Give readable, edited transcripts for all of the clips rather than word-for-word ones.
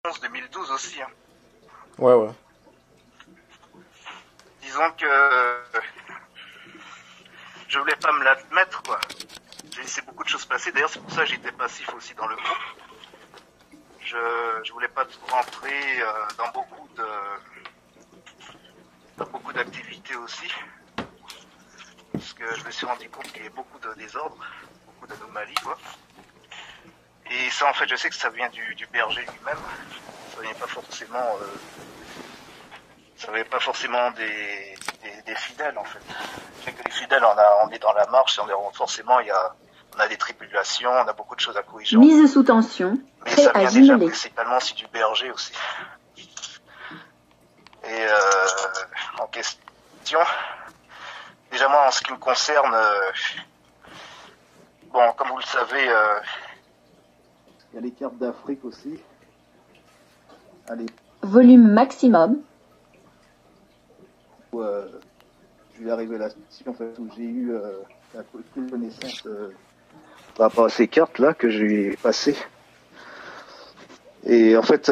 2011-2012 aussi. Hein. Ouais, ouais. Disons que je voulais pas me l'admettre, quoi. J'ai laissé beaucoup de choses passer. D'ailleurs, c'est pour ça que j'étais passif aussi dans le groupe. Je voulais pas rentrer dans beaucoup d'activités aussi. Parce que je me suis rendu compte qu'il y a beaucoup de désordre, beaucoup d'anomalies, quoi. Et ça, en fait, je sais que ça vient du berger lui-même. Ça vient pas forcément des fidèles, en fait. C'est que les fidèles, on est dans la marche, forcément, on a des tribulations, on a beaucoup de choses à corriger. Mise sous tension. Mais ça vient déjà principalement aussi du berger aussi. Et en question, déjà moi, en ce qui me concerne, bon, comme vous le savez, il y a les cartes d'Afrique aussi. Allez. Volume maximum. Je vais arriver là-dessus, en fait, où j'ai eu la connaissance par rapport à ces cartes-là que j'ai passées. Et en fait,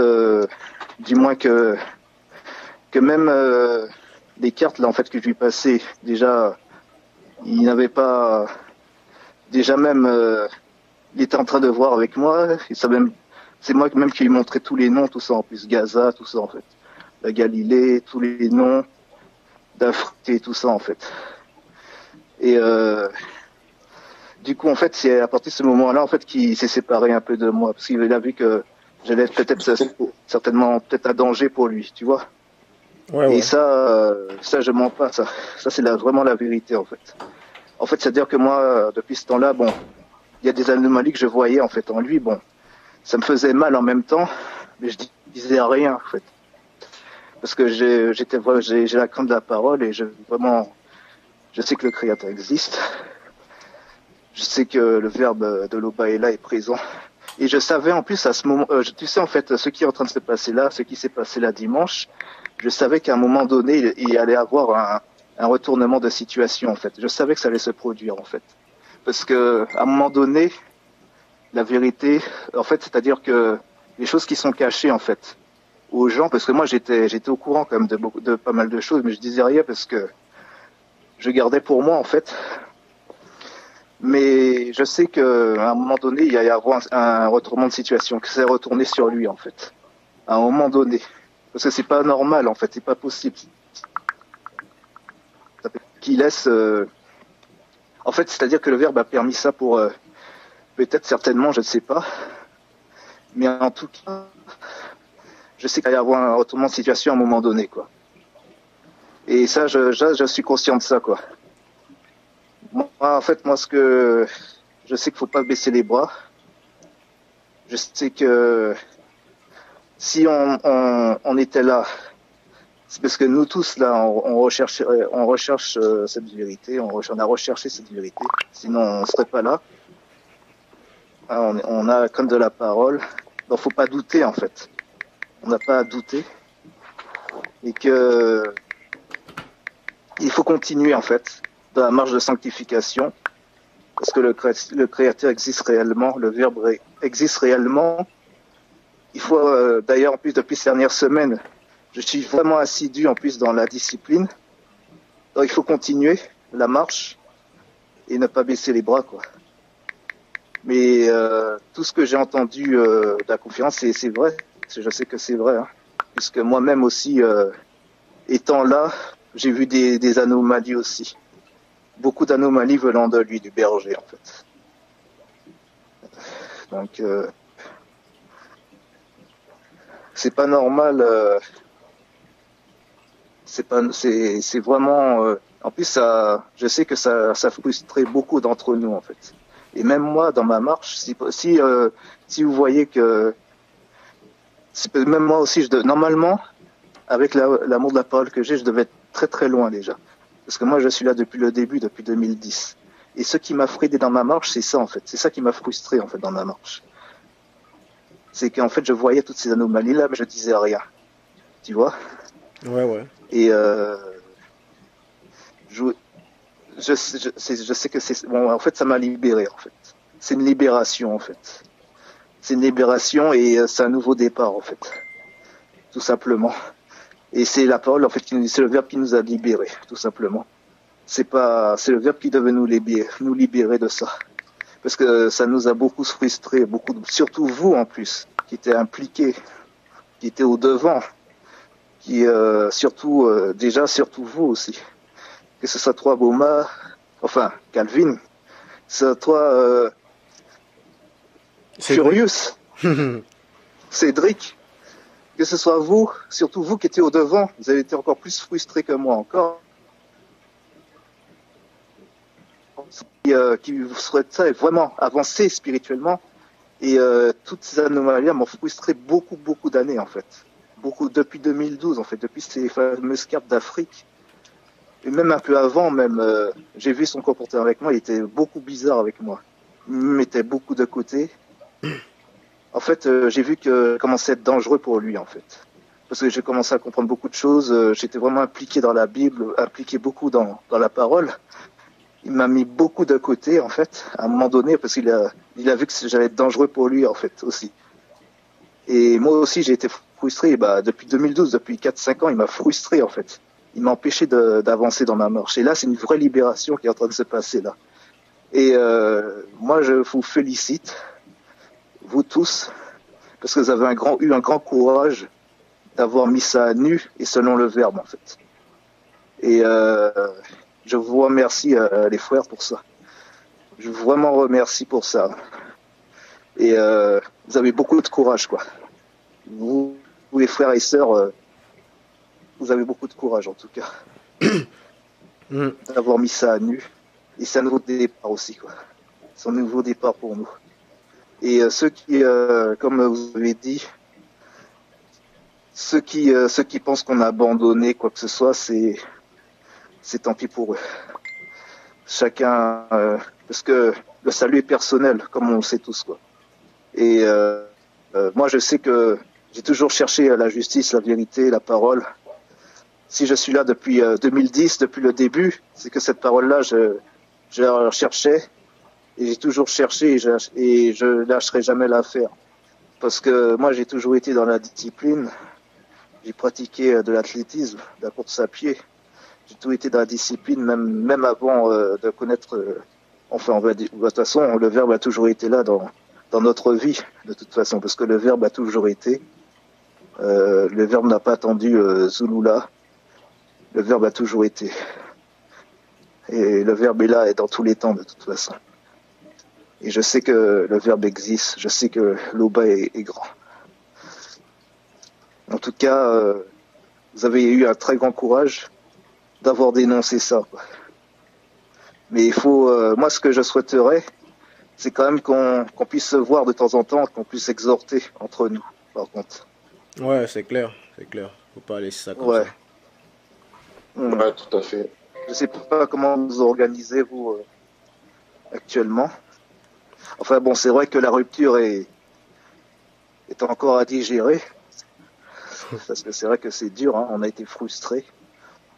du moins que même les cartes là en fait que je lui passais, déjà il n'avait pas, déjà même il était en train de voir avec moi, et ça même, c'est moi même qui lui montrais tous les noms, tout ça en plus, Gaza, tout ça en fait, la Galilée, tous les noms d'Afrique et tout ça en fait. Et du coup en fait c'est à partir de ce moment-là en fait qu'il s'est séparé un peu de moi, parce qu'il a vu que j'allais peut-être certainement peut-être un danger pour lui, tu vois. Ouais, ouais. Et ça je mens pas, ça c'est vraiment la vérité en fait. En fait, c'est-à-dire que moi, depuis ce temps-là, bon, il y a des anomalies que je voyais en fait en lui, bon, ça me faisait mal en même temps, mais je disais rien en fait, parce que j'ai la crainte de la parole et je sais que le Créateur existe, je sais que le Verbe de l'Obaïla est présent. Et je savais en plus à ce moment, tu sais en fait, ce qui est en train de se passer là, ce qui s'est passé là dimanche, je savais qu'à un moment donné, il allait avoir un retournement de situation en fait. Je savais que ça allait se produire en fait, parce que à un moment donné, la vérité, en fait, c'est-à-dire que les choses qui sont cachées en fait aux gens, parce que moi j'étais au courant quand même de pas mal de choses, mais je disais rien parce que je gardais pour moi en fait. Mais je sais qu'à un moment donné, il y a avoir un retournement de situation, que c'est retourné sur lui, en fait. À un moment donné. Parce que c'est pas normal, en fait, c'est pas possible. Qu'il laisse... En fait, c'est-à-dire que le Verbe a permis ça pour... peut-être, certainement, je ne sais pas. Mais en tout cas, je sais qu'il va y avoir un retournement de situation à un moment donné, quoi. Et ça, je suis conscient de ça, quoi. Moi, en fait, moi, je sais qu'il faut pas baisser les bras. Je sais que si on était là, c'est parce que nous tous là, on recherche cette vérité, on a recherché cette vérité. Sinon, on serait pas là. On a comme de la parole, donc faut pas douter en fait. On n'a pas à douter et que il faut continuer en fait dans la marche de sanctification, parce que le Créateur existe réellement, le Verbe existe réellement. Il faut, d'ailleurs, en plus, depuis ces dernières semaines, je suis vraiment assidu, en plus, dans la discipline. Donc, il faut continuer la marche et ne pas baisser les bras, quoi. Mais tout ce que j'ai entendu de la conférence, c'est vrai. Je sais que c'est vrai, hein, puisque moi-même aussi, étant là, j'ai vu des anomalies aussi. Beaucoup d'anomalies venant de lui, du berger, en fait. Donc, c'est pas normal. C'est vraiment. En plus, je sais que ça frustrait beaucoup d'entre nous, en fait. Et même moi, dans ma marche, si vous voyez que, même moi aussi, normalement, avec l'amour de la parole que j'ai, je devais être très très loin déjà. Parce que moi, je suis là depuis le début, depuis 2010. Et ce qui m'a freiné dans ma marche, c'est ça, en fait. C'est ça qui m'a frustré, en fait, dans ma marche. C'est qu'en fait, je voyais toutes ces anomalies-là, mais je disais rien. Tu vois? Ouais, ouais. Et je sais que c'est... Bon, en fait, ça m'a libéré, en fait. C'est une libération, en fait. c'est une libération et c'est un nouveau départ en fait, tout simplement. Et c'est la parole en fait, c'est le verbe qui nous a libérés, tout simplement. C'est le verbe qui devait nous libérer de ça, parce que ça nous a beaucoup frustrés, surtout vous en plus, qui étaient impliqués, qui étaient au devant, surtout vous aussi, que ce soit toi Boma, enfin Calvin, que ce soit toi Furious, Cédric, que ce soit vous, surtout vous qui étiez au devant, vous avez été encore plus frustrés que moi encore, qui vous souhaitaient vraiment avancer spirituellement, et toutes ces anomalies m'ont frustré beaucoup d'années en fait, depuis 2012 en fait, depuis ces fameuses cartes d'Afrique, et même un peu avant, j'ai vu son comportement avec moi, il était beaucoup bizarre avec moi, il me mettait beaucoup de côté. En fait, j'ai vu que commençait à être dangereux pour lui, en fait. Parce que j'ai commencé à comprendre beaucoup de choses. J'étais vraiment impliqué dans la Bible, impliqué beaucoup dans la parole. Il m'a mis beaucoup de côté, en fait, à un moment donné, parce qu'il a vu que j'allais être dangereux pour lui, en fait, aussi. Et moi aussi, j'ai été frustré. Depuis 2012, depuis 4-5 ans, il m'a frustré, en fait. Il m'a empêché d'avancer dans ma marche. Et là, c'est une vraie libération qui est en train de se passer, là. Et moi, je vous félicite, vous tous, parce que vous avez eu un grand courage d'avoir mis ça à nu et selon le verbe, en fait. Et je vous remercie, les frères, pour ça. Je vous vraiment remercie pour ça. Et vous avez beaucoup de courage, quoi. Vous les frères et sœurs, vous avez beaucoup de courage, en tout cas. D'avoir mis ça à nu. Et c'est un nouveau départ aussi, quoi. C'est un nouveau départ pour nous. Et ceux qui, comme vous avez dit, ceux qui pensent qu'on a abandonné quoi que ce soit, c'est tant pis pour eux. Chacun, parce que le salut est personnel, comme on le sait tous, quoi. Et moi, je sais que j'ai toujours cherché la justice, la vérité, la parole. Si je suis là depuis 2010, depuis le début, c'est que cette parole-là, je la cherchais. Et j'ai toujours cherché et je lâcherai jamais l'affaire. Parce que moi, j'ai toujours été dans la discipline. J'ai pratiqué de l'athlétisme, de la course à pied. J'ai toujours été dans la discipline, même avant de connaître... enfin, on va dire, de toute façon, le verbe a toujours été là dans notre vie, de toute façon. Parce que le verbe a toujours été. Le verbe n'a pas attendu Zulula. Le verbe a toujours été. Et le verbe est là et dans tous les temps, de toute façon. Et je sais que le verbe existe, je sais que l'Oba est grand. En tout cas, vous avez eu un très grand courage d'avoir dénoncé ça, quoi. Mais il faut, moi ce que je souhaiterais, c'est quand même qu'on puisse se voir de temps en temps, qu'on puisse exhorter entre nous, par contre. Ouais, c'est clair. Faut pas laisser ça comme ça. Ouais, tout à fait. Je sais pas comment vous organisez, vous, actuellement. Enfin bon, c'est vrai que la rupture est encore à digérer, parce que c'est vrai que c'est dur, hein. On a été frustrés,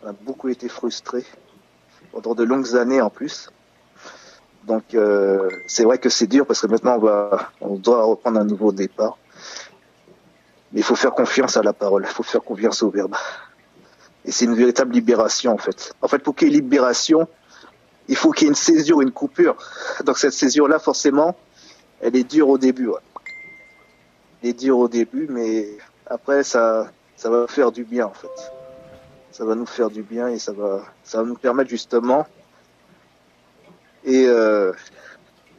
on a beaucoup été frustrés, pendant de longues années en plus. Donc c'est vrai que c'est dur, parce que maintenant on doit reprendre un nouveau départ. Mais il faut faire confiance à la parole, il faut faire confiance au verbe. Et c'est une véritable libération en fait. En fait, pour qu'il y ait libération, il faut qu'il y ait une césure, une coupure. Donc cette césure-là, forcément, elle est dure au début. Ouais. Elle est dure au début, mais après, ça va faire du bien, en fait. Ça va nous faire du bien et ça va nous permettre justement, et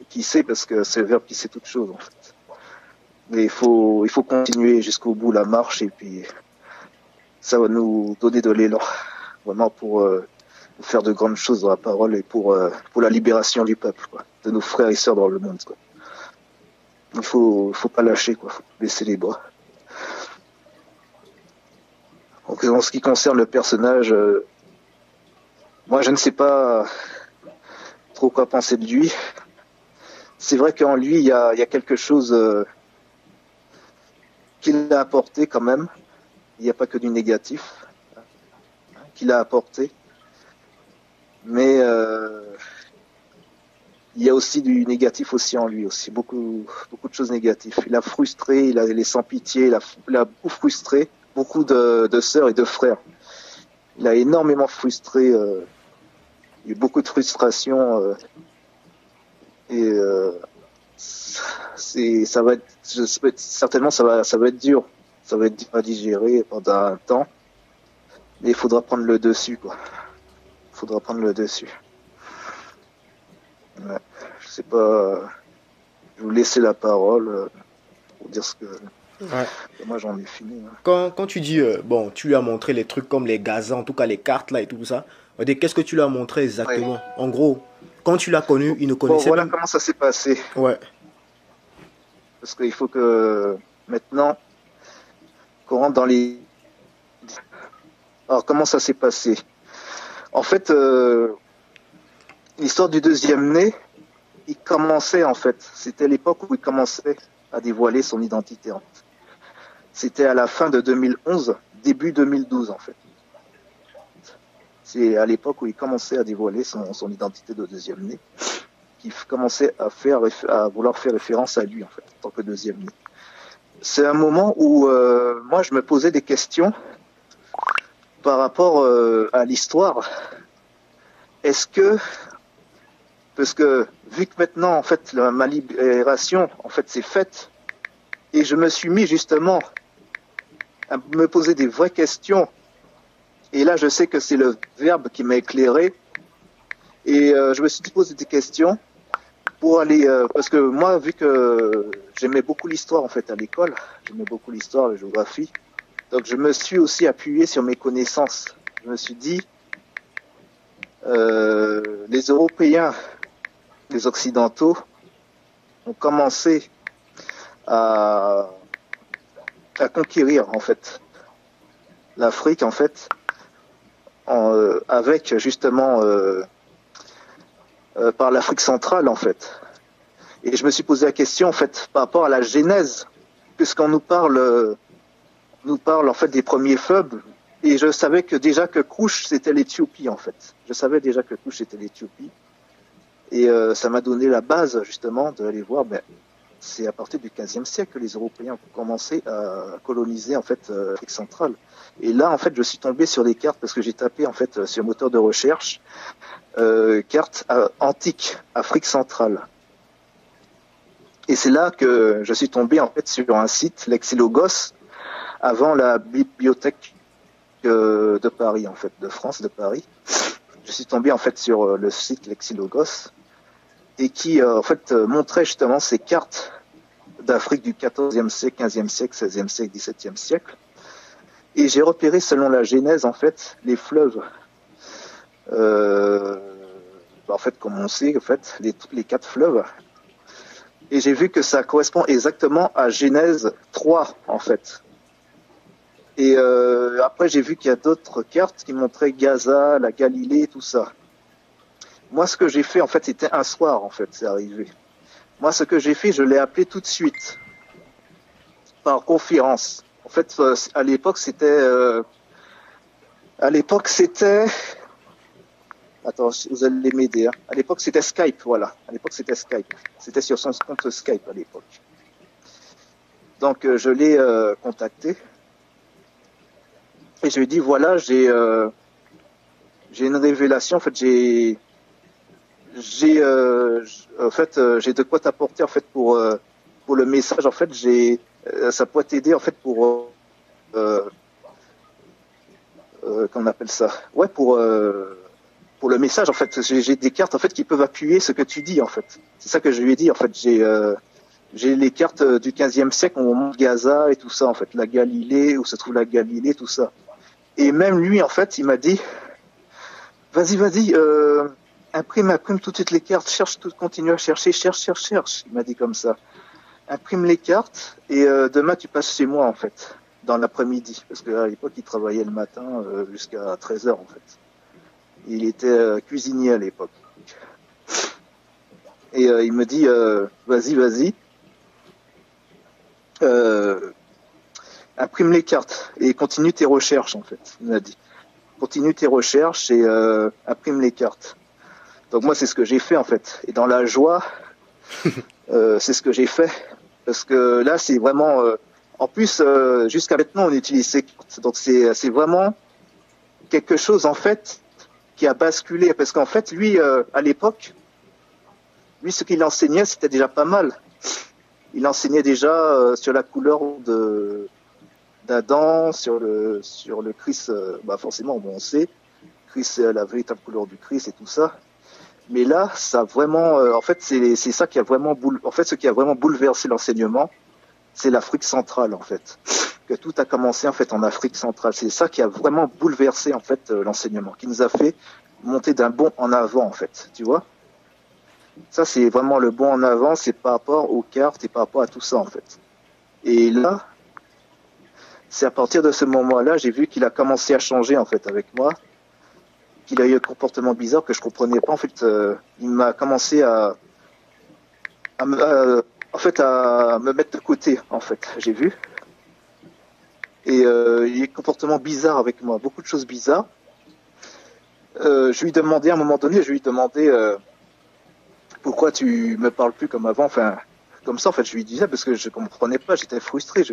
qui sait, parce que c'est le verbe qui sait toute chose, en fait. Mais il faut continuer jusqu'au bout la marche, et puis ça va nous donner de l'élan, vraiment pour faire de grandes choses dans la parole et pour la libération du peuple, quoi, de nos frères et sœurs dans le monde, quoi. Il faut pas lâcher, quoi, faut baisser les bras. Donc, en ce qui concerne le personnage, moi je ne sais pas trop quoi penser de lui. C'est vrai qu'en lui il y a quelque chose qu'il a apporté quand même. Il n'y a pas que du négatif, hein, qu'il a apporté. Mais il y a aussi du négatif aussi en lui, aussi beaucoup de choses négatives. Il a frustré, il est sans pitié, il a beaucoup frustré beaucoup de sœurs et de frères. Il a énormément frustré, il y a eu beaucoup de frustration ça va être, certainement ça va être dur, ça va être dur à digérer pendant un temps, mais il faudra prendre le dessus, quoi. Il faudra prendre le dessus. Ouais. Je sais pas, je vais vous laisser la parole pour dire ce que. Ouais. Moi j'en ai fini. Hein. Quand tu dis, bon, tu lui as montré les trucs comme les gazas, en tout cas les cartes là et tout ça, qu'est-ce que tu lui as montré exactement? Ouais. En gros, quand tu l'as connu, il ne connaissait pas. Voilà comment ça s'est passé. Ouais. Parce qu'il faut que maintenant qu'on rentre dans les. Alors comment ça s'est passé? En fait, l'histoire du deuxième né, il commençait en fait. C'était l'époque où il commençait à dévoiler son identité. En fait. C'était à la fin de 2011, début 2012 en fait. C'est à l'époque où il commençait à dévoiler son identité de deuxième né, qu'il commençait à vouloir faire référence à lui en fait, en tant que deuxième né. C'est un moment où moi je me posais des questions par rapport à l'histoire. Est-ce que, parce que vu que maintenant en fait ma libération en fait c'est faite, et je me suis mis justement à me poser des vraies questions. Et là, je sais que c'est le Verbe qui m'a éclairé. Et je me suis posé des questions pour aller... parce que moi, vu que j'aimais beaucoup l'histoire, en fait, à l'école, j'aimais beaucoup l'histoire, la géographie, donc je me suis aussi appuyé sur mes connaissances. Je me suis dit, les Européens, les Occidentaux, ont commencé à conquérir, en fait, l'Afrique, en fait, avec justement par l'Afrique centrale en fait. Et je me suis posé la question en fait par rapport à la genèse, puisqu'on nous parle en fait des premiers fleuves. Et je savais que déjà que Kouch c'était l'Éthiopie en fait. Je savais déjà que Kouch c'était l'Éthiopie. Et ça m'a donné la base justement d'aller voir. Ben, c'est à partir du XVe siècle que les Européens ont commencé à coloniser en fait l'Afrique centrale. Et là, en fait, je suis tombé sur des cartes parce que j'ai tapé en fait sur moteur de recherche cartes antiques Afrique centrale. Et c'est là que je suis tombé en fait sur un site, Lexilogos, avant la bibliothèque de Paris en fait, de France, de Paris. Je suis tombé en fait sur le site Lexilogos et qui en fait montrait justement ces cartes d'Afrique du XIVe siècle, XVe siècle, XVIe siècle, XVIIe siècle. Et j'ai repéré selon la genèse en fait les fleuves. En fait, comme on sait, en fait, les 4 fleuves. Et j'ai vu que ça correspond exactement à Genèse 3 en fait. Et après j'ai vu qu'il y a d'autres cartes qui montraient Gaza, la Galilée, tout ça. Moi, ce que j'ai fait, en fait, c'était un soir, en fait, c'est arrivé. Moi, ce que j'ai fait, je l'ai appelé tout de suite, par conférence. En fait, à l'époque, c'était... Attends, vous allez m'aider. Hein. À l'époque, c'était Skype, voilà. À l'époque, c'était Skype. C'était sur son compte Skype, à l'époque. Donc, je l'ai contacté. Et je lui ai dit, voilà, j'ai une révélation. En fait, j'ai de quoi t'apporter en fait pour le message. En fait, ça pourrait t'aider en fait pour qu'on appelle ça. Ouais, pour le message en fait. J'ai des cartes en fait qui peuvent appuyer ce que tu dis en fait. C'est ça que je lui ai dit en fait. J'ai les cartes du XVe siècle où on montre Gaza et tout ça en fait, la Galilée, où se trouve la Galilée, tout ça. Et même lui en fait, il m'a dit, vas-y. Imprime tout de suite les cartes, continue à chercher, cherche. Il m'a dit comme ça. Imprime les cartes et demain tu passes chez moi en fait, dans l'après-midi. Parce qu'à l'époque il travaillait le matin jusqu'à 13h en fait. Il était cuisinier à l'époque. Et il me dit, vas-y. Imprime les cartes et continue tes recherches en fait. Il m'a dit. Continue tes recherches et imprime les cartes. Donc moi, c'est ce que j'ai fait en fait. Et dans la joie, c'est ce que j'ai fait. Parce que là, c'est vraiment... en plus, jusqu'à maintenant, on utilise ces cartes. Donc c'est vraiment quelque chose en fait qui a basculé. Parce qu'en fait, lui, à l'époque, lui, ce qu'il enseignait, c'était déjà pas mal. Il enseignait déjà sur la couleur d'Adam, sur le Christ. Bah forcément, bon, on sait, Christ, c'est la véritable couleur du Christ et tout ça. Mais là, ça a vraiment, en fait, c'est ça qui a vraiment en fait, ce qui a vraiment bouleversé l'enseignement, c'est l'Afrique centrale, en fait. Que tout a commencé en fait en Afrique centrale. C'est ça qui a vraiment bouleversé en fait l'enseignement, qui nous a fait monter d'un bond en avant, en fait. Tu vois? Ça, c'est vraiment le bond en avant, c'est par rapport aux cartes et par rapport à tout ça, en fait. Et là, c'est à partir de ce moment-là, j'ai vu qu'il a commencé à changer, en fait, avec moi. Qu'il a eu un comportement bizarre que je comprenais pas. En fait, il m'a commencé à me mettre de côté, en fait, j'ai vu. Et il y a eu un comportement bizarre avec moi, beaucoup de choses bizarres. Je lui demandais, à un moment donné, pourquoi tu me parles plus comme avant, enfin, comme ça, en fait, je lui disais, parce que je comprenais pas, j'étais frustré.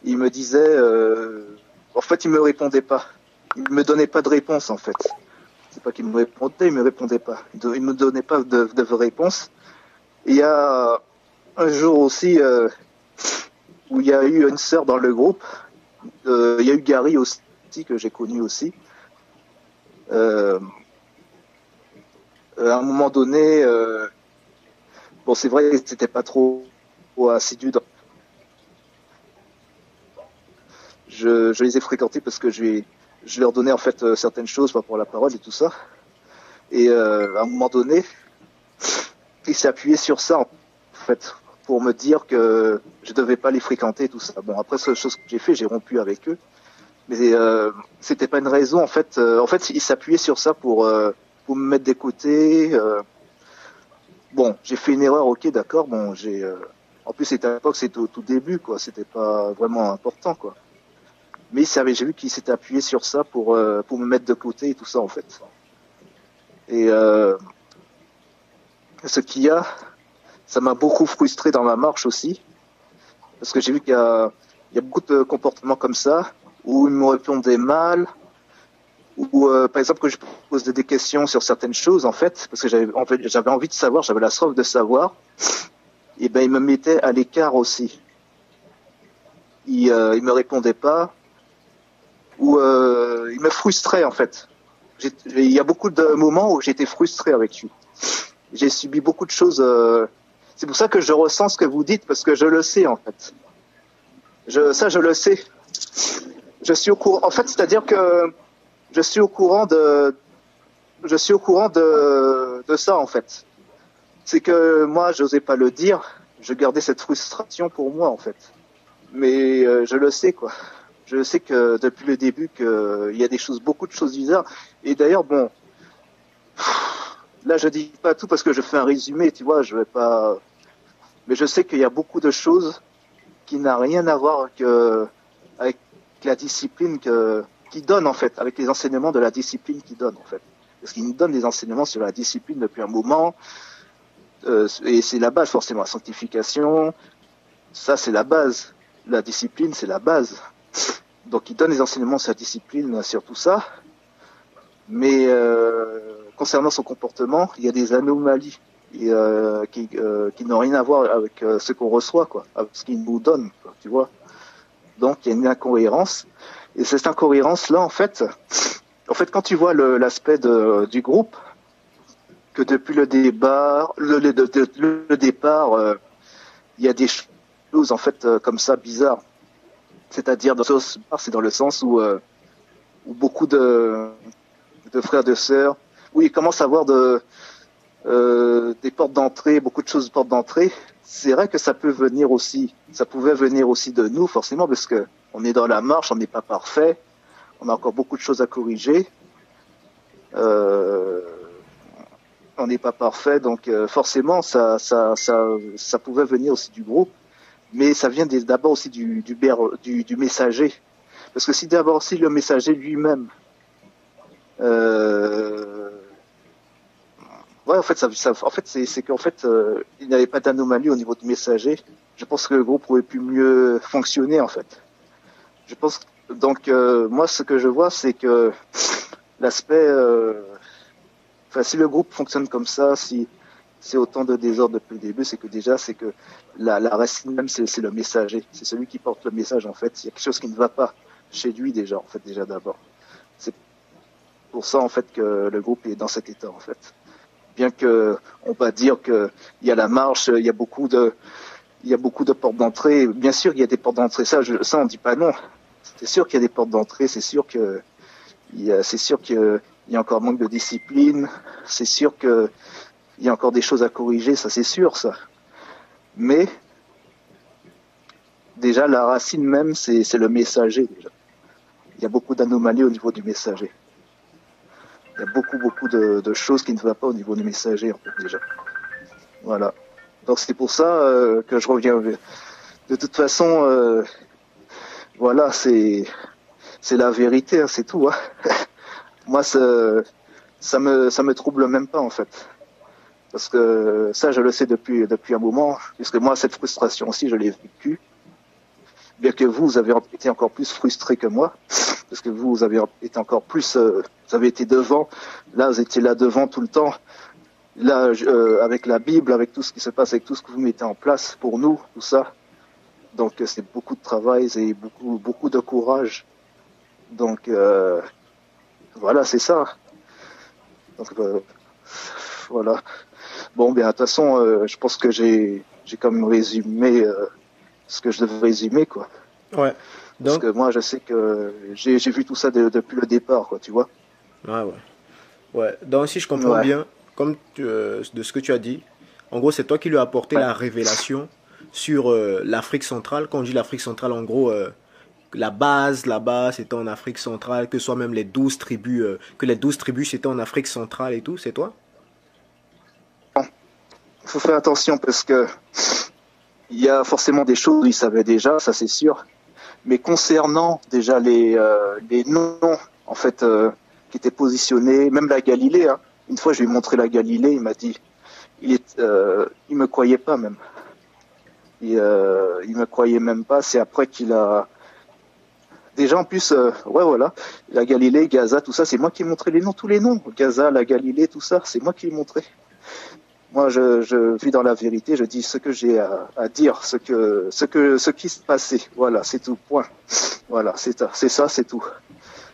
Il me disait, en fait, il me répondait pas. Il me donnait pas de réponse, en fait. C'est pas qu'il me répondait, il me répondait pas. Il me donnait pas de réponse. Et il y a un jour aussi, où il y a eu une sœur dans le groupe. Il y a eu Gary aussi, que j'ai connu aussi. À un moment donné, bon, c'est vrai que c'était pas trop assidu. Je les ai fréquentés parce que je leur donnais en fait certaines choses par rapport à la parole et tout ça. Et à un moment donné, il s'est appuyé sur ça en fait pour me dire que je devais pas les fréquenter et tout ça. Bon, après cette chose que j'ai fait, j'ai rompu avec eux. Mais c'était pas une raison en fait. En fait, il s'appuyait sur ça pour me mettre des côtés. Bon, j'ai fait une erreur, ok, d'accord. Bon, en plus c'était à l'époque, c'était au tout début, quoi. C'était pas vraiment important, quoi. Mais j'ai vu qu'il s'était appuyé sur ça pour me mettre de côté et tout ça en fait. Et ça m'a beaucoup frustré dans ma marche aussi, parce que j'ai vu qu'il y a beaucoup de comportements comme ça où ils me répondaient mal, ou par exemple que je pose des questions sur certaines choses en fait, parce que j'avais envie de savoir, j'avais la soif de savoir, et ben ils me mettaient à l'écart aussi. Ils me répondaient pas, ou ils me frustraient en fait. Il y a beaucoup de moments où j'étais frustré avec lui. J'ai subi beaucoup de choses. C'est pour ça que je ressens ce que vous dites, parce que je le sais en fait. Je le sais. Je suis au courant. En fait, c'est-à-dire que je suis au courant de ça en fait. C'est que moi, j'osais pas le dire. Je gardais cette frustration pour moi en fait. Mais je le sais quoi. Je sais que depuis le début qu'il y a beaucoup de choses bizarres. Et d'ailleurs, bon, là je dis pas tout parce que je fais un résumé, tu vois, je vais pas. Mais je sais qu'il y a beaucoup de choses qui n'a rien à voir avec la discipline qui donne en fait, avec les enseignements de la discipline qui donne en fait. Parce qu'il nous donne des enseignements sur la discipline depuis un moment. Et c'est la base forcément, la sanctification. Ça c'est la base. La discipline c'est la base. Donc il donne des enseignements sur la discipline, sur tout ça. Mais concernant son comportement, il y a des anomalies qui n'ont rien à voir avec ce qu'on reçoit, quoi, avec ce qu'il nous donne, quoi, tu vois. Donc il y a une incohérence. Et cette incohérence-là, en fait, quand tu vois l'aspect du groupe, que depuis le départ, il y a des choses en fait comme ça bizarres. C'est-à-dire c'est dans le sens où beaucoup de frères, de sœurs, où il commence à avoir des portes d'entrée, beaucoup de choses de portes d'entrée. C'est vrai que ça pouvait venir aussi de nous, forcément, parce que on est dans la marche, on n'est pas parfait, on a encore beaucoup de choses à corriger. On n'est pas parfait, donc forcément, ça pouvait venir aussi du groupe, mais ça vient d'abord aussi du messager. Parce que si d'abord aussi le messager lui-même Ouais, en fait, en fait, c'est qu'en fait, il n'y avait pas d'anomalie au niveau du messager. Je pense que le groupe aurait pu mieux fonctionner, en fait. Je pense, donc, moi, ce que je vois, c'est que l'aspect, enfin, si le groupe fonctionne comme ça, si c'est autant de désordre depuis le début, c'est que déjà, c'est que la racine même, c'est le messager. C'est celui qui porte le message, en fait. Il y a quelque chose qui ne va pas chez lui, déjà, en fait, déjà d'abord. C'est pour ça, en fait, que le groupe est dans cet état, en fait. Bien que on va dire que il y a la marche, il y a beaucoup de portes d'entrée. Bien sûr, il y a des portes d'entrée. Ça, on dit pas non. C'est sûr qu'il y a des portes d'entrée. C'est sûr qu'il y a encore manque de discipline. C'est sûr qu'il y a encore des choses à corriger. Ça, c'est sûr, ça. Mais déjà, la racine même, c'est le messager. Déjà, il y a beaucoup d'anomalies au niveau du messager. Il y a beaucoup de choses qui ne vont pas au niveau du messager, en fait, déjà. Voilà. Donc c'est pour ça que je reviens. De toute façon, voilà, c'est la vérité, hein, c'est tout. Hein. Moi, ça me trouble même pas, en fait. Parce que ça, je le sais depuis un moment, puisque moi, cette frustration aussi, je l'ai vécue. Bien que vous avez été encore plus frustré que moi, parce que vous avez été encore plus, vous avez été devant. Là, vous étiez là devant tout le temps. Là, avec la Bible, avec tout ce qui se passe, avec tout ce que vous mettez en place pour nous, tout ça. Donc, c'est beaucoup de travail, c'est beaucoup de courage. Donc, voilà, c'est ça. Donc, voilà. Bon, bien, de toute façon, je pense que j'ai quand même résumé ce que je devais résumer, quoi. Ouais. Donc, parce que moi, je sais que j'ai vu tout ça depuis le départ, quoi, tu vois. Ah ouais. Ouais. Donc, si je comprends bien, comme de ce que tu as dit, en gros, c'est toi qui lui as apporté la révélation sur l'Afrique centrale. Quand on dit l'Afrique centrale, en gros, la base là-bas, c'était en Afrique centrale, que ce soit même les 12 tribus, que les 12 tribus, c'était en Afrique centrale et tout, c'est toi? Il faut faire attention parce que il y a forcément des choses qu'il savait déjà, ça c'est sûr. Mais concernant déjà les noms, en fait, qui étaient positionnés, même la Galilée, hein. Une fois, je lui ai montré la Galilée, il m'a dit, il me croyait pas même. Il me croyait même pas. C'est après qu'il a, déjà en plus, ouais voilà, la Galilée, Gaza, tout ça, c'est moi qui ai montré les noms, tous les noms, Gaza, la Galilée, tout ça, c'est moi qui ai montré. Moi, je vis dans la vérité, je dis ce que j'ai à dire, ce qui se passait. Voilà, c'est tout. Point. Voilà, c'est ça, c'est tout.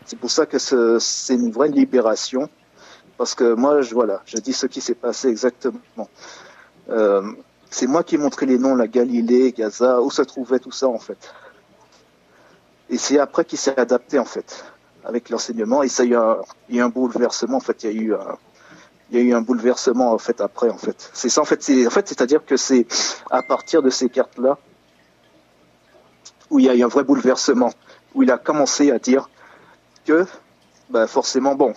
C'est pour ça que c'est une vraie libération. Parce que moi, je dis ce qui s'est passé exactement. C'est moi qui ai montré les noms, la Galilée, Gaza, où se trouvait tout ça en fait. Et c'est après qu'il s'est adapté en fait, avec l'enseignement. Et ça, il y a eu un bouleversement en fait. Il y a eu un bouleversement en fait après en fait. C'est ça en fait. C'est-à-dire que c'est à partir de ces cartes-là où il y a eu un vrai bouleversement, où il a commencé à dire que, forcément, bon.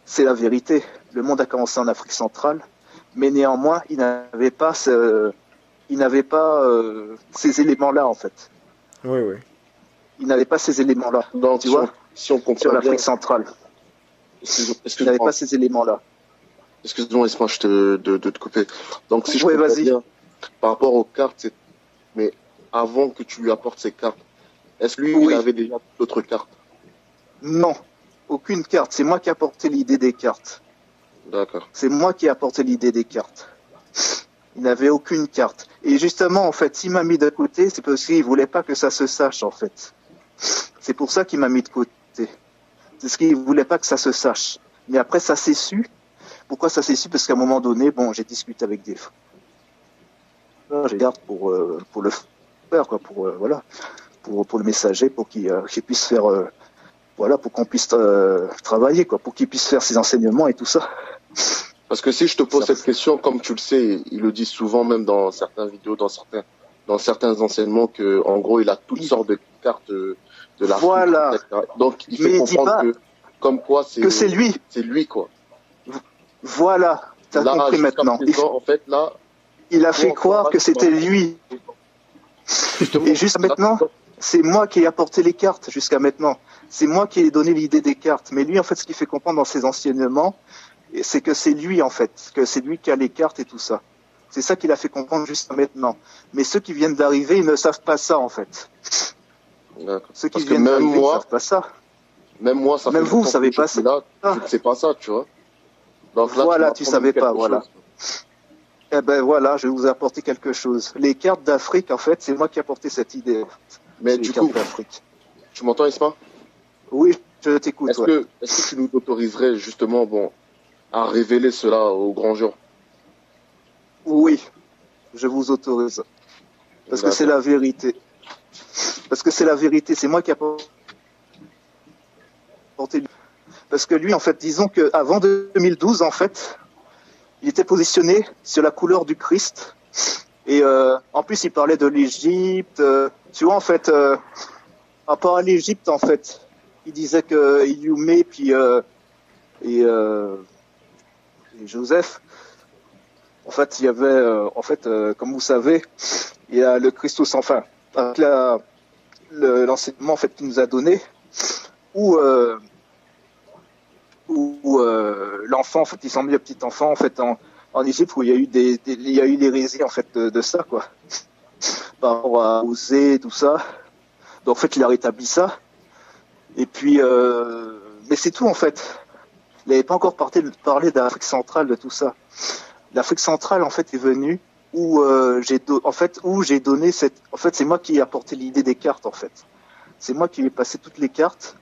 C'est la vérité. Le monde a commencé en Afrique centrale, mais néanmoins, il n'avait pas ces éléments-là, en fait. Oui, oui. Il n'avait pas ces éléments-là. Donc, tu vois, si on comprend sur l'Afrique bien, centrale. Il n'avait pas ces éléments-là. Excuse-moi, laisse-moi de te couper. Donc, si je comprends bien, par rapport aux cartes, mais avant que tu lui apportes ces cartes, est-ce que lui, il avait déjà d'autres cartes? Non. Aucune carte, c'est moi qui ai apporté l'idée des cartes. D'accord. C'est moi qui ai apporté l'idée des cartes. Il n'avait aucune carte. Et justement, en fait, s'il m'a mis de côté, c'est parce qu'il voulait pas que ça se sache, en fait. C'est pour ça qu'il m'a mis de côté. C'est parce qu'il voulait pas que ça se sache. Mais après, ça s'est su. Pourquoi ça s'est su? Parce qu'à un moment donné, bon, j'ai discuté avec des frères. J'ai garde pour le faire, quoi, pour le messager, pour qu'il puisse faire. Voilà, pour qu'on puisse travailler, quoi, pour qu'il puisse faire ses enseignements et tout ça. Parce que si je te pose cette question, comme tu le sais, il le dit souvent, même dans certaines vidéos, dans certains enseignements, que en gros, il a toutes sortes de cartes de l'Afrique. Voilà. Etc. Donc, il fait comprendre que, comme quoi, c'est lui. C'est lui, quoi. Voilà. T'as compris maintenant. En fait, là, il a fait croire que c'était lui. Et juste maintenant, c'est moi qui ai apporté les cartes jusqu'à maintenant. C'est moi qui ai donné l'idée des cartes. Mais lui, en fait, ce qu'il fait comprendre dans ses enseignements, c'est que c'est lui en fait, que c'est lui qui a les cartes et tout ça. C'est ça qu'il a fait comprendre jusqu'à maintenant. Mais ceux qui viennent d'arriver, ils ne savent pas ça en fait. Ceux qui viennent d'arriver, ils ne savent pas ça. Même moi, ça fait même vous savez pas ça. Je ne sais pas ça, tu vois. Donc là, voilà, tu savais pas, voilà. Eh ben voilà, je vais vous apporter quelque chose. Les cartes d'Afrique, en fait, c'est moi qui ai apporté cette idée. Mais du coup, tu m'entends, Isma? Oui, je t'écoute. Est-ce que tu nous autoriserais justement, à révéler cela au grand jour? Oui, je vous autorise. Parce que c'est la vérité. Parce que c'est la vérité, c'est moi qui ai apporté. Parce que lui, en fait, disons qu'avant 2012, en fait, il était positionné sur la couleur du Christ. Et en plus, il parlait de l'Égypte. Tu vois, en fait, à part l'Égypte, en fait, il disait que Iliumé et Joseph, en fait, il y avait, comme vous savez, il y a le Christus, enfin, avec l'enseignement en fait qu'il nous a donné, où l'enfant, en fait, il s'est mis le petit enfant, en fait, en Égypte, où il y a eu il y a eu l'hérésie, en fait, de ça, quoi. Par rapport à Osée, tout ça. Donc, en fait, il a rétabli ça. Et puis, mais c'est tout, en fait. Il n'avait pas encore parlé d'Afrique centrale, de tout ça. L'Afrique centrale, en fait, est venue où j'ai donné cette. En fait, c'est moi qui ai apporté l'idée des cartes, en fait. C'est moi qui ai passé toutes les cartes.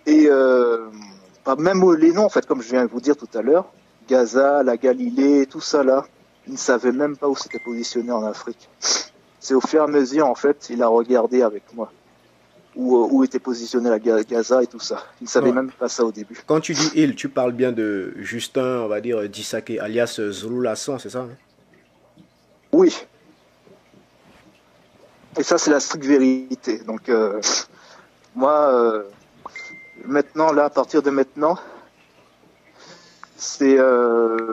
Et même les noms, en fait, comme je viens de vous dire tout à l'heure, Gaza, la Galilée, tout ça là, ils ne savaient même pas où c'était positionné en Afrique. C'est au fur et à mesure, en fait, il a regardé avec moi où était positionné la Gaza et tout ça. Il ne savait même pas ça au début. Quand tu dis il, tu parles bien de Justin, on va dire, Dissaké, alias Zulu Lasson, c'est ça, hein? Oui. Et ça, c'est la stricte vérité. Donc, moi, maintenant, là, à partir de maintenant, c'est un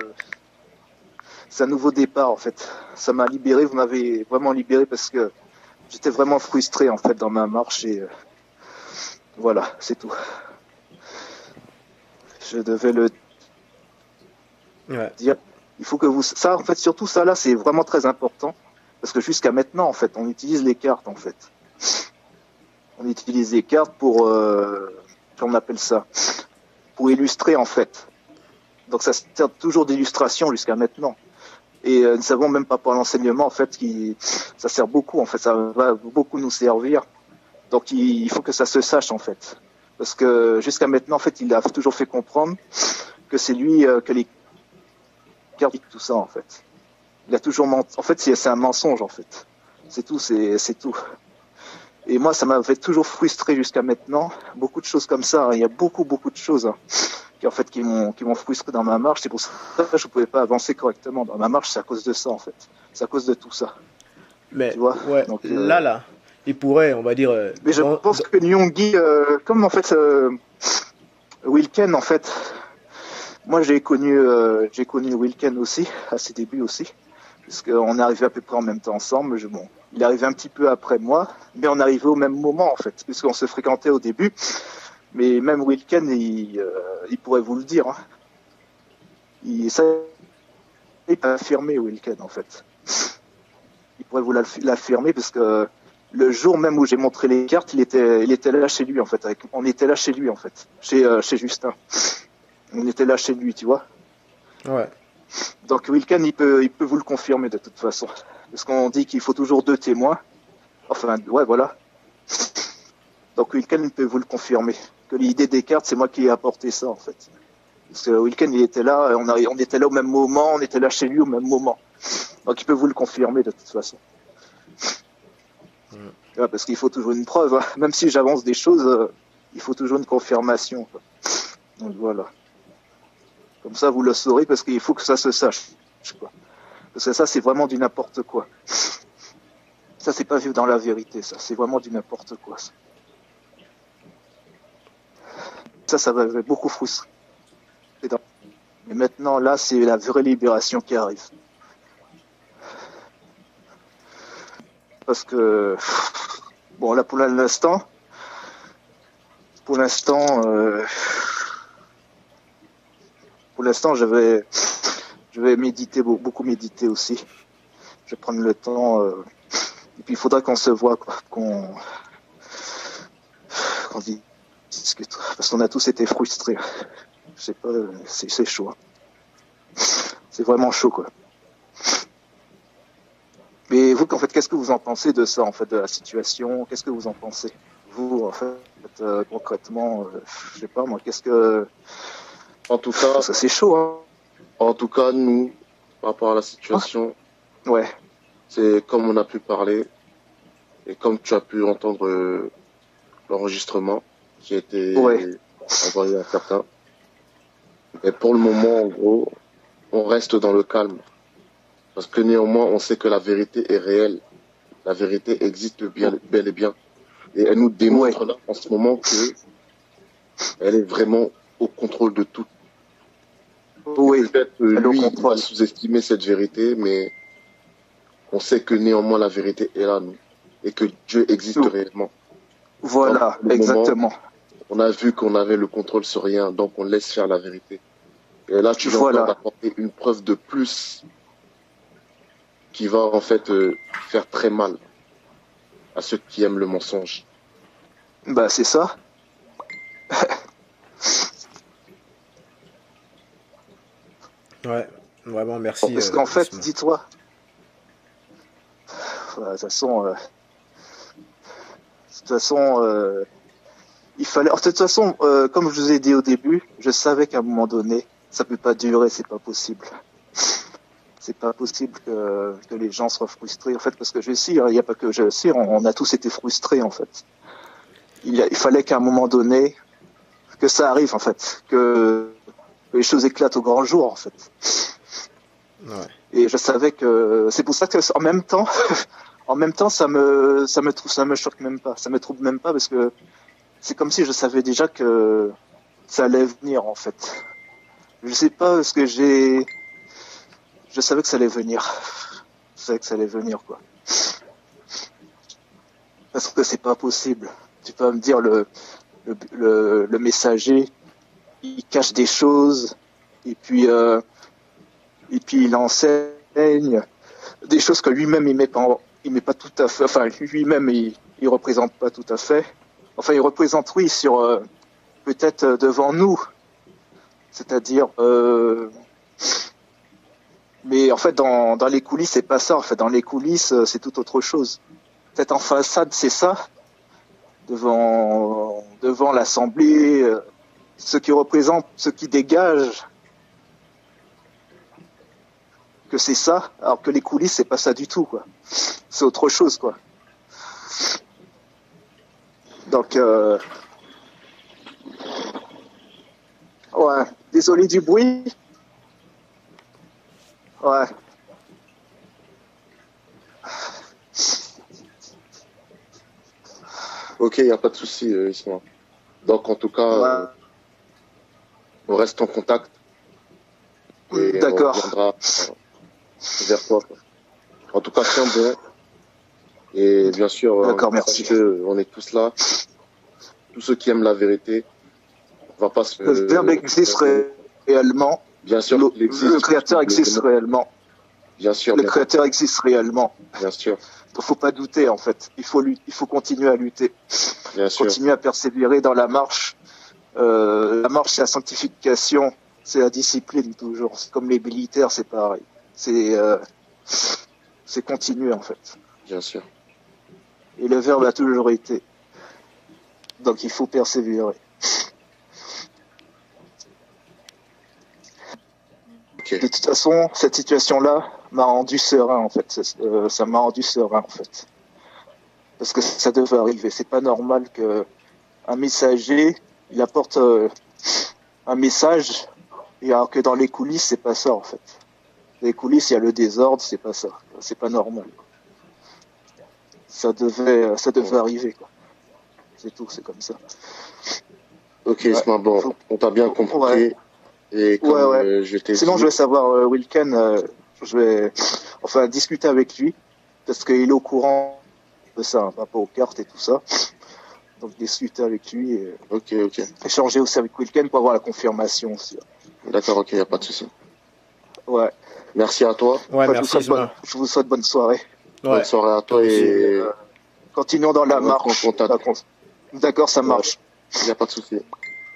nouveau départ, en fait. Ça m'a libéré, vous m'avez vraiment libéré parce que j'étais vraiment frustré, en fait, dans ma marche et voilà, c'est tout. Je devais le dire. Il faut que vous... Ça, en fait, surtout ça, là, c'est vraiment très important. Parce que jusqu'à maintenant, en fait, on utilise les cartes, en fait. On utilise les cartes pour... comment on appelle ça? Pour illustrer, en fait. Donc ça sert toujours d'illustration jusqu'à maintenant. Et nous ne savons même pas pour l'enseignement, en fait, ça sert beaucoup, en fait. Ça va beaucoup nous servir. Donc il faut que ça se sache, en fait. Parce que jusqu'à maintenant, en fait, il a toujours fait comprendre que c'est lui que les cartes, tout ça, en fait. Il a toujours menti. En fait, c'est un mensonge, en fait. C'est tout, c'est tout. Et moi, ça m'avait toujours frustré jusqu'à maintenant. Beaucoup de choses comme ça. Hein. Il y a beaucoup de choses hein, qui m'ont frustré dans ma marche. C'est pour ça que je ne pouvais pas avancer correctement dans ma marche. C'est à cause de ça, en fait. C'est à cause de tout ça. Mais tu vois ouais, donc, là, il pourrait, on va dire... mais je pense que Nyong'i, comme en fait, Wilken, en fait, moi j'ai connu Wilken aussi, à ses débuts aussi, puisqu'on est arrivé à peu près en même temps ensemble. Il est arrivé un petit peu après moi, mais on est arrivé au même moment, en fait, puisqu'on se fréquentait au début. Mais même Wilken, il pourrait vous le dire. Hein. Il peut affirmer, Wilken, en fait. Il pourrait vous l'affirmer, parce que le jour même où j'ai montré les cartes, il était là chez lui, en fait. On était là chez lui, en fait. Chez Justin. On était là chez lui, tu vois. Ouais. Donc Wilken, il peut vous le confirmer de toute façon. Parce qu'on dit qu'il faut toujours 2 témoins. Enfin, ouais, voilà. Donc Wilken peut vous le confirmer. Que l'idée des cartes, c'est moi qui ai apporté ça, en fait. Parce que Wilken, il était là, on était là au même moment, on était là chez lui au même moment. Donc il peut vous le confirmer de toute façon. Ouais, parce qu'il faut toujours une preuve. Hein. Même si j'avance des choses, il faut toujours une confirmation. Quoi. Donc voilà. Comme ça, vous le saurez, parce qu'il faut que ça se sache. Quoi. Parce que ça, c'est vraiment du n'importe quoi. Ça, c'est pas vivre dans la vérité, ça. C'est vraiment du n'importe quoi. Ça m'avait beaucoup frustré. Mais maintenant, là, c'est la vraie libération qui arrive. Parce que, bon, là, pour l'instant, pour l'instant, je vais méditer, beaucoup méditer aussi. Je vais prendre le temps. Et puis, il faudra qu'on se voit, quoi, qu'on discute. Parce qu'on a tous été frustrés. Je sais pas, c'est chaud. Hein. C'est vraiment chaud, quoi. Mais vous, en fait, qu'est-ce que vous en pensez de ça, en fait, de la situation? Qu'est-ce que vous en pensez? Vous, en fait, concrètement, je sais pas, moi, qu'est-ce que... En tout cas... Parce que c'est chaud, hein. En tout cas, nous, par rapport à la situation, ouais. C'est comme on a pu parler, et comme tu as pu entendre l'enregistrement qui a été envoyé à certains. Et pour le moment, en gros, on reste dans le calme. Parce que néanmoins, on sait que la vérité est réelle. La vérité existe bel et bien. Et elle nous démontre là, en ce moment, que elle est vraiment au contrôle de tout. Oui. Peut-être lui, il va sous-estimer cette vérité, mais on sait que néanmoins la vérité est là, nous. Et que Dieu existe réellement. Voilà, donc, exactement. Moment, on a vu qu'on avait le contrôle sur rien, donc on laisse faire la vérité. Et là, tu vas encore apporter une preuve de plus qui va en fait faire très mal à ceux qui aiment le mensonge. Bah, c'est ça. Ouais, vraiment, merci. Parce qu'en fait, dis-toi, de toute façon, il fallait. De toute façon, comme je vous ai dit au début, je savais qu'à un moment donné, ça peut pas durer, c'est pas possible. C'est pas possible que les gens soient frustrés, en fait, parce que je sais, il n'y a pas que je sais, on a tous été frustrés, en fait. Il fallait qu'à un moment donné, que ça arrive, en fait, que les choses éclatent au grand jour, en fait. Ouais. Et je savais que c'est pour ça que en même temps, ça me choque même pas, ça me trouble même pas, parce que c'est comme si je savais déjà que ça allait venir, en fait. Je sais pas ce que je savais que ça allait venir. Je savais que ça allait venir, quoi. Parce que c'est pas possible. Tu peux me dire le messager, il cache des choses, et puis il enseigne des choses que lui-même il met pas tout à fait. Enfin, lui-même il représente pas tout à fait. Enfin, il représente sur peut-être devant nous, c'est-à-dire. Mais en fait, dans les coulisses, c'est pas ça. En fait, dans les coulisses, c'est tout autre chose. Peut-être en façade, c'est ça. Devant l'Assemblée, ce qui représente, ce qui dégage, que c'est ça. Alors que les coulisses, c'est pas ça du tout, quoi. C'est autre chose, quoi. Donc, ouais. Désolé du bruit. Ouais. Ok, il n'y a pas de souci, Isma. Donc, en tout cas, on reste en contact. Et d'accord. On reviendra vers toi. En tout cas, tiens bon. Et bien sûr, merci. On est tous là. Tous ceux qui aiment la vérité. On va pas se... Le verbe existe réellement. Bien sûr, le créateur existe réellement. Bien sûr. Le créateur existe réellement. Bien sûr. Il faut pas douter, en fait. Il faut continuer à lutter. Bien sûr. Continuer à persévérer dans la marche. La marche, c'est la sanctification. C'est la discipline, toujours. C'est comme les militaires, c'est pareil. C'est continuer, en fait. Bien sûr. Et le verbe a toujours été. Donc, il faut persévérer. Okay. De toute façon, cette situation-là m'a rendu serein, en fait. Ça m'a rendu serein, en fait. Parce que ça devait arriver. C'est pas normal que un messager, il apporte un message, et alors que dans les coulisses, c'est pas ça, en fait. Dans les coulisses, il y a le désordre, c'est pas ça. C'est pas normal. Ça devait arriver, quoi. C'est tout, c'est comme ça. Ok, Isma, bon, on t'a bien compris. Ouais. Et comme je t'ai dit... Sinon, je vais savoir, Wilken, je vais discuter avec lui, parce qu'il est au courant de ça, par rapport aux cartes et tout ça. Donc, discuter avec lui et ok. Échanger aussi avec Wilken pour avoir la confirmation aussi. D'accord, ok, y a pas de souci. Ouais. Merci à toi. Ouais, merci je vous souhaite bonne soirée. Ouais. Bonne soirée à toi et continuons dans la marche. D'accord, ça marche. Il n'y a pas de souci.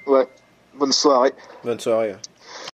Ouais. Bonne soirée. Bonne soirée.